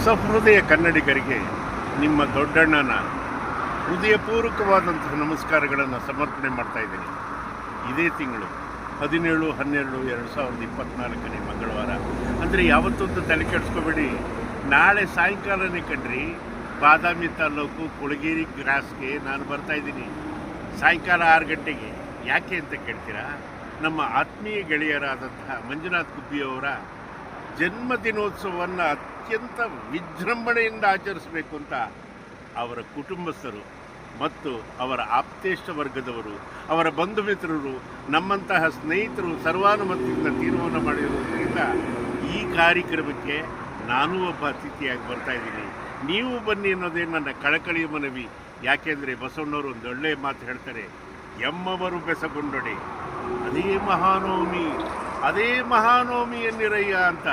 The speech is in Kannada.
ಸಹೃದಯ ಕನ್ನಡಿಗರಿಗೆ ನಿಮ್ಮ ದೊಡ್ಡಣ್ಣನ ಹೃದಯಪೂರ್ವಕವಾದಂತಹ ನಮಸ್ಕಾರಗಳನ್ನು ಸಮರ್ಪಣೆ ಮಾಡ್ತಾ ಇದ್ದೀನಿ. ಇದೇ ತಿಂಗಳು 17/12/2024 ಮಂಗಳವಾರ ಅಂದರೆ ಯಾವತ್ತೊಂದು ತಲೆ ಕೆಡಿಸ್ಕೋಬೇಡಿ. ನಾಳೆ ಸಾಯಂಕಾಲನೇ ಕಣ್ರಿ, ಬಾದಾಮಿ ತಾಲೂಕು ಕುಳಗೇರಿ ಕ್ರಾಸ್ಗೆ ನಾನು ಬರ್ತಾಯಿದ್ದೀನಿ ಸಾಯಂಕಾಲ 6 ಗಂಟೆಗೆ. ಯಾಕೆ ಅಂತ ಕೇಳ್ತೀರಾ? ನಮ್ಮ ಆತ್ಮೀಯ ಗೆಳೆಯರಾದಂತಹ ಮಂಜುನಾಥ್ ಗುಬ್ಬಿಯವರ ಜನ್ಮದಿನೋತ್ಸವವನ್ನು ಅತ್ಯಂತ ವಿಜೃಂಭಣೆಯಿಂದ ಆಚರಿಸಬೇಕು ಅಂತ ಅವರ ಕುಟುಂಬಸ್ಥರು ಮತ್ತು ಅವರ ಆಪ್ತೇಷ್ಟ ವರ್ಗದವರು, ಅವರ ಬಂಧು ಮಿತ್ರರು, ನಮ್ಮಂತಹ ಸ್ನೇಹಿತರು ಸರ್ವಾನುಮತದಿಂದ ತೀರ್ಮಾನ ಮಾಡಿರುವುದರಿಂದ ಈ ಕಾರ್ಯಕ್ರಮಕ್ಕೆ ನಾನೂ ಒಬ್ಬ ಅತಿಥಿಯಾಗಿ ಬರ್ತಾಯಿದ್ದೀನಿ. ನೀವು ಬನ್ನಿ ಅನ್ನೋದೇ ನನ್ನ ಕಳಕಳಿಯ ಮನವಿ. ಯಾಕೆಂದರೆ ಬಸವಣ್ಣವರು ಒಂದು ಒಳ್ಳೆಯ ಮಾತು ಹೇಳ್ತಾರೆ, ಎಮ್ಮವರು ಬೆಸಗೊಂಡೊಡೆ ಅದೇ ಮಹಾನವಮಿ ಎನ್ನಿರಯ್ಯ ಅಂತ.